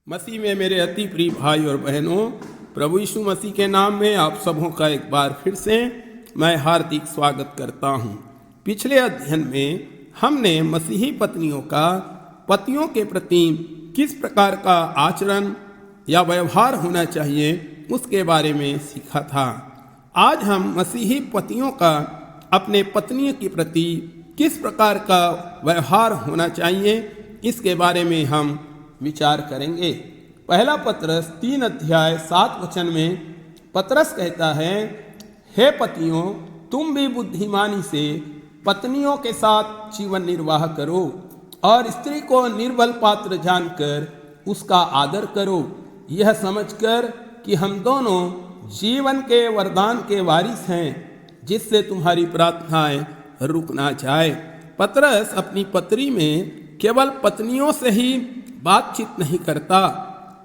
मसीह में मेरे अति प्रिय भाई और बहनों, प्रभु यीशु मसीह के नाम में आप सबों का एक बार फिर से मैं हार्दिक स्वागत करता हूं। पिछले अध्ययन में हमने मसीही पत्नियों का पतियों के प्रति किस प्रकार का आचरण या व्यवहार होना चाहिए उसके बारे में सीखा था। आज हम मसीही पतियों का अपने पत्नियों के प्रति किस प्रकार का व्यवहार होना चाहिए इसके बारे में हम विचार करेंगे। पहला पतरस 3 अध्याय 7 वचन में पतरस कहता है, हे पतियों, तुम भी बुद्धिमानी से पत्नियों के साथ जीवन निर्वाह करो और स्त्री को निर्बल पात्र जानकर उसका आदर करो, यह समझकर कि हम दोनों जीवन के वरदान के वारिस हैं, जिससे तुम्हारी प्रार्थनाएं रुक ना जाए। पतरस अपनी पत्री में केवल पत्नियों से ही बातचीत नहीं करता,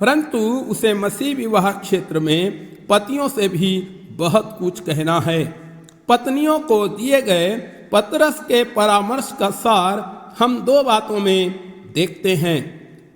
परंतु उसे मसीह विवाह क्षेत्र में पतियों से भी बहुत कुछ कहना है। पत्नियों को दिए गए पतरस के परामर्श का सार हम 2 बातों में देखते हैं।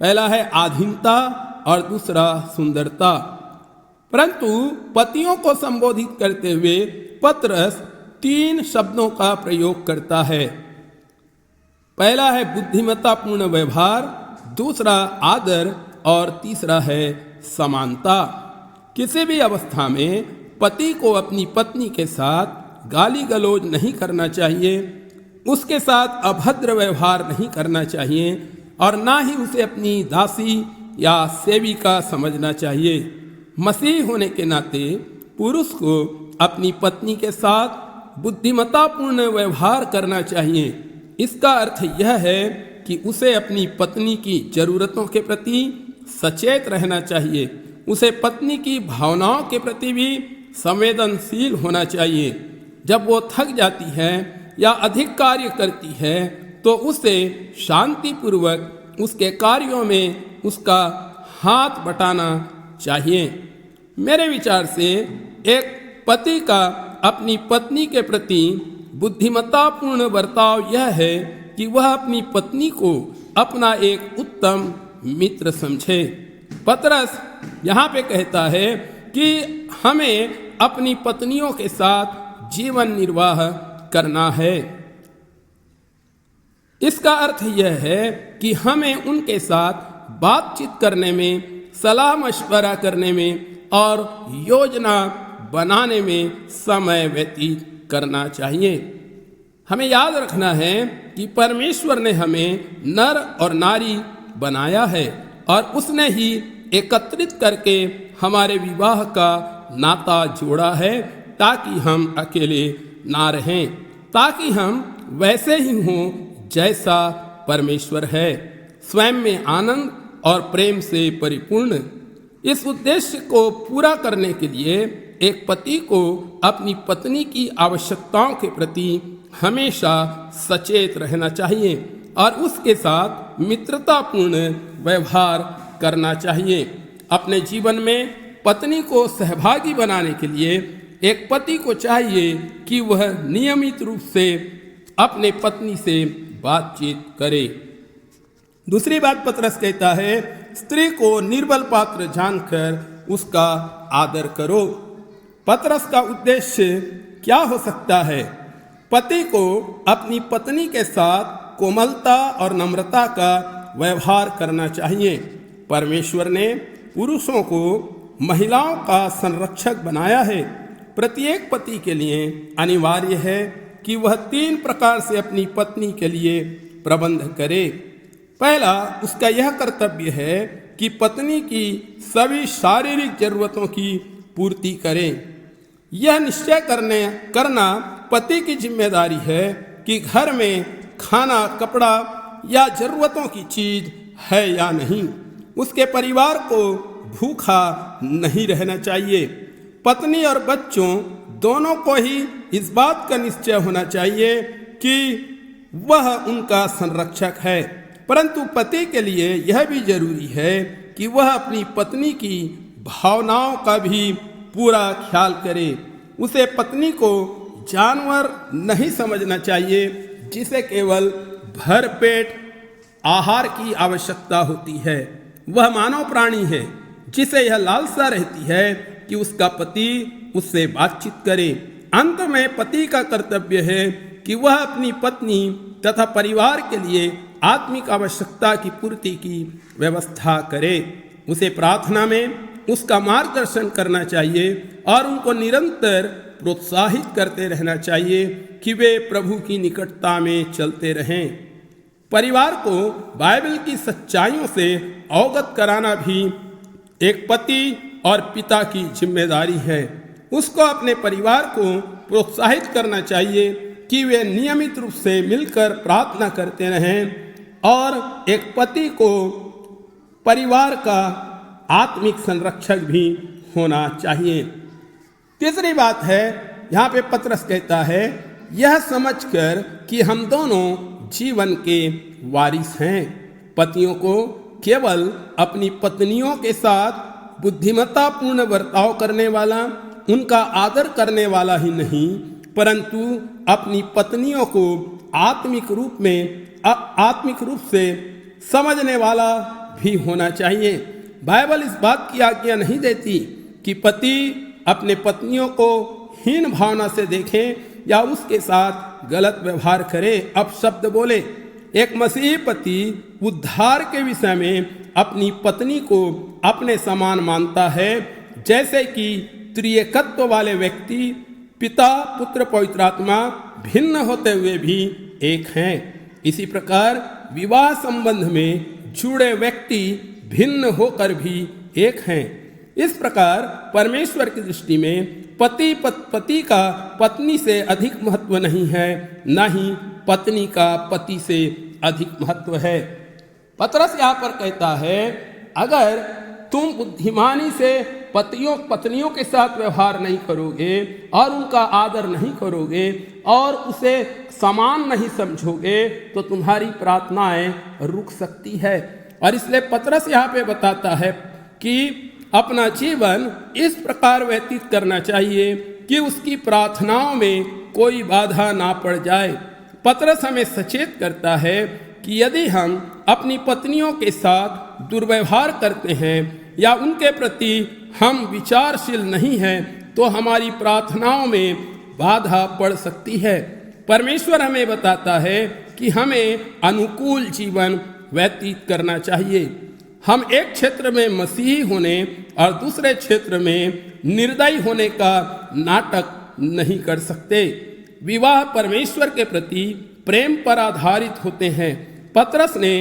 पहला है आधीनता और दूसरा सुंदरता। परंतु पतियों को संबोधित करते हुए पतरस 3 शब्दों का प्रयोग करता है। पहला है बुद्धिमत्तापूर्ण व्यवहार, दूसरा आदर और तीसरा है समानता। किसी भी अवस्था में पति को अपनी पत्नी के साथ गाली गलौज नहीं करना चाहिए, उसके साथ अभद्र व्यवहार नहीं करना चाहिए और ना ही उसे अपनी दासी या सेविका समझना चाहिए। मसीह होने के नाते पुरुष को अपनी पत्नी के साथ बुद्धिमत्तापूर्ण व्यवहार करना चाहिए। इसका अर्थ यह है कि उसे अपनी पत्नी की जरूरतों के प्रति सचेत रहना चाहिए, उसे पत्नी की भावनाओं के प्रति भी संवेदनशील होना चाहिए। जब वो थक जाती है या अधिक कार्य करती है तो उसे शांतिपूर्वक उसके कार्यों में उसका हाथ बटाना चाहिए। मेरे विचार से एक पति का अपनी पत्नी के प्रति बुद्धिमत्तापूर्ण बर्ताव यह है कि वह अपनी पत्नी को अपना एक उत्तम मित्र समझे। पतरस यहाँ पे कहता है कि हमें अपनी पत्नियों के साथ जीवन निर्वाह करना है। इसका अर्थ यह है कि हमें उनके साथ बातचीत करने में, सलाह मशवरा करने में और योजना बनाने में समय व्यतीत करना चाहिए। हमें याद रखना है कि परमेश्वर ने हमें नर और नारी बनाया है और उसने ही एकत्रित करके हमारे विवाह का नाता जोड़ा है, ताकि हम अकेले ना रहें, ताकि हम वैसे ही हों जैसा परमेश्वर है, स्वयं में आनंद और प्रेम से परिपूर्ण। इस उद्देश्य को पूरा करने के लिए एक पति को अपनी पत्नी की आवश्यकताओं के प्रति हमेशा सचेत रहना चाहिए और उसके साथ मित्रतापूर्ण व्यवहार करना चाहिए। अपने जीवन में पत्नी को सहभागी बनाने के लिए एक पति को चाहिए कि वह नियमित रूप से अपने पत्नी से बातचीत करे। दूसरी बात पतरस कहता है, स्त्री को निर्बल पात्र जानकर उसका आदर करो। पतरस का उद्देश्य क्या हो सकता है? पति को अपनी पत्नी के साथ कोमलता और नम्रता का व्यवहार करना चाहिए। परमेश्वर ने पुरुषों को महिलाओं का संरक्षक बनाया है। प्रत्येक पति के लिए अनिवार्य है कि वह 3 प्रकार से अपनी पत्नी के लिए प्रबंध करे। पहला, उसका यह कर्तव्य है कि पत्नी की सभी शारीरिक जरूरतों की पूर्ति करे। यह निश्चय करना पति की जिम्मेदारी है कि घर में खाना, कपड़ा या जरूरतों की चीज है या नहीं। उसके परिवार को भूखा नहीं रहना चाहिए। पत्नी और बच्चों दोनों को ही इस बात का निश्चय होना चाहिए कि वह उनका संरक्षक है। परंतु पति के लिए यह भी जरूरी है कि वह अपनी पत्नी की भावनाओं का भी पूरा ख्याल करे। उसे पत्नी को जानवर नहीं समझना चाहिए जिसे केवल भरपेट आहार की आवश्यकता होती है। वह मानव प्राणी है जिसे यह लालसा रहती है कि उसका पति उससे बातचीत करे। अंत में पति का कर्तव्य है कि वह अपनी पत्नी तथा परिवार के लिए आत्मिक आवश्यकता की पूर्ति की व्यवस्था करे। उसे प्रार्थना में उसका मार्गदर्शन करना चाहिए और उनको निरंतर प्रोत्साहित करते रहना चाहिए कि वे प्रभु की निकटता में चलते रहें। परिवार को बाइबल की सच्चाइयों से अवगत कराना भी एक पति और पिता की जिम्मेदारी है। उसको अपने परिवार को प्रोत्साहित करना चाहिए कि वे नियमित रूप से मिलकर प्रार्थना करते रहें और एक पति को परिवार का आत्मिक संरक्षक भी होना चाहिए। तीसरी बात है, यहाँ पे पतरस कहता है, यह समझकर कि हम दोनों जीवन के वारिस हैं। पतियों को केवल अपनी पत्नियों के साथ बुद्धिमत्तापूर्ण बर्ताव करने वाला, उनका आदर करने वाला ही नहीं, परंतु अपनी पत्नियों को आत्मिक रूप से समझने वाला भी होना चाहिए। बाइबल इस बात की आज्ञा नहीं देती कि पति अपने पत्नियों को हीन भावना से देखें या उसके साथ गलत व्यवहार करे, अपशब्द बोले। एक मसीही पति उद्धार के विषय में अपनी पत्नी को अपने समान मानता है, जैसे कि त्रिएकत्व वाले व्यक्ति पिता पुत्र पवित्र आत्मा भिन्न होते हुए भी एक हैं। इसी प्रकार विवाह संबंध में जुड़े व्यक्ति भिन्न होकर भी एक हैं। इस प्रकार परमेश्वर की दृष्टि में पति का पत्नी से अधिक महत्व नहीं है, न ही पत्नी का पति से अधिक महत्व है। पतरस यहाँ पर कहता है, अगर तुम बुद्धिमानी से पत्नियों के साथ व्यवहार नहीं करोगे और उनका आदर नहीं करोगे और उसे समान नहीं समझोगे तो तुम्हारी प्रार्थनाएं रुक सकती है। और इसलिए पतरस यहाँ पे बताता है कि अपना जीवन इस प्रकार व्यतीत करना चाहिए कि उसकी प्रार्थनाओं में कोई बाधा ना पड़ जाए। पतरस हमें सचेत करता है कि यदि हम अपनी पत्नियों के साथ दुर्व्यवहार करते हैं या उनके प्रति हम विचारशील नहीं हैं तो हमारी प्रार्थनाओं में बाधा पड़ सकती है। परमेश्वर हमें बताता है कि हमें अनुकूल जीवन व्यतीत करना चाहिए। हम एक क्षेत्र में मसीही होने और दूसरे क्षेत्र में निर्दयी होने का नाटक नहीं कर सकते। विवाह परमेश्वर के प्रति प्रेम पर आधारित होते हैं। पतरस ने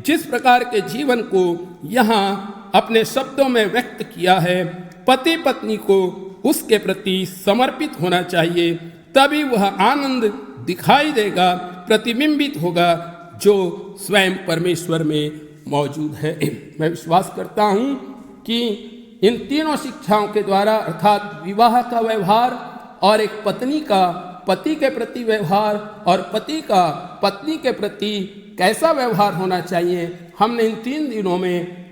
जिस प्रकार के जीवन को यहाँ अपने शब्दों में व्यक्त किया है, पति पत्नी को उसके प्रति समर्पित होना चाहिए, तभी वह आनंद दिखाई देगा, प्रतिबिंबित होगा जो स्वयं परमेश्वर में मौजूद है। मैं विश्वास करता हूँ कि इन तीनों शिक्षाओं के द्वारा अर्थात विवाह का व्यवहार और एक पत्नी का पति के प्रति व्यवहार और पति का पत्नी के प्रति कैसा व्यवहार होना चाहिए, हमने इन 3 दिनों में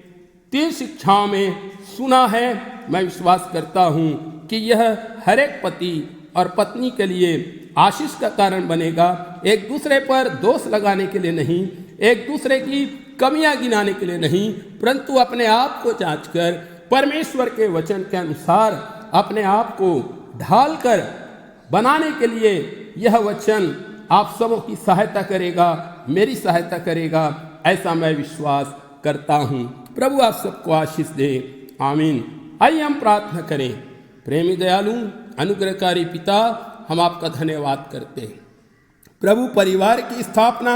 3 शिक्षाओं में सुना है। मैं विश्वास करता हूँ कि यह हर एक पति और पत्नी के लिए आशीष का कारण बनेगा। एक दूसरे पर दोष लगाने के लिए नहीं, एक दूसरे की कमियां गिनाने के लिए नहीं, परंतु अपने आप को जांचकर परमेश्वर के वचन के अनुसार अपने आप को ढालकर बनाने के लिए यह वचन आप सबों की सहायता करेगा, मेरी सहायता करेगा, ऐसा मैं विश्वास करता हूँ। प्रभु आप सबको आशीष दे, आमीन। आइए हम प्रार्थना करें। प्रेमी दयालु अनुग्रहकारी पिता, हम आपका धन्यवाद करते हैं। प्रभु, परिवार की स्थापना,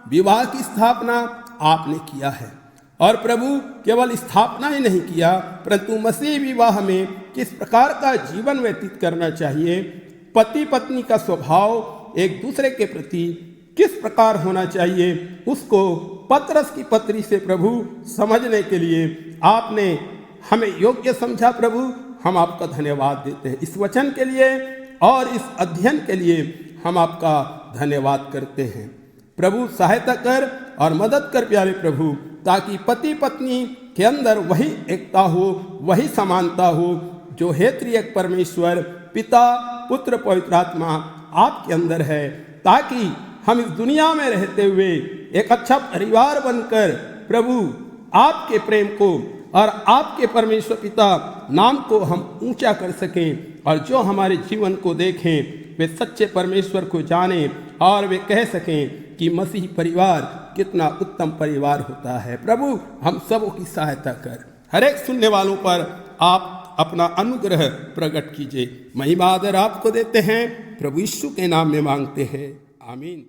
विवाह की स्थापना आपने किया है और प्रभु केवल स्थापना ही नहीं किया, परंतु मसीह विवाह में किस प्रकार का जीवन व्यतीत करना चाहिए, पति पत्नी का स्वभाव एक दूसरे के प्रति किस प्रकार होना चाहिए, उसको पतरस की पत्री से प्रभु समझने के लिए आपने हमें योग्य समझा। प्रभु, हम आपका धन्यवाद देते हैं इस वचन के लिए और इस अध्ययन के लिए हम आपका धन्यवाद करते हैं। प्रभु, सहायता कर और मदद कर प्यारे प्रभु, ताकि पति पत्नी के अंदर वही एकता हो, वही समानता हो जो हे त्रिएक परमेश्वर पिता पुत्र पवित्र आत्मा आपके अंदर है, ताकि हम इस दुनिया में रहते हुए एक अच्छा परिवार बनकर प्रभु आपके प्रेम को और आपके परमेश्वर पिता नाम को हम ऊंचा कर सकें, और जो हमारे जीवन को देखें वे सच्चे परमेश्वर को जानें और वे कह सकें कि मसीह परिवार कितना उत्तम परिवार होता है। प्रभु हम सबों की सहायता कर, हर एक सुनने वालों पर आप अपना अनुग्रह प्रकट कीजिए। महिमा आदर आपको देते हैं, प्रभु यीशु के नाम में मांगते हैं, आमीन।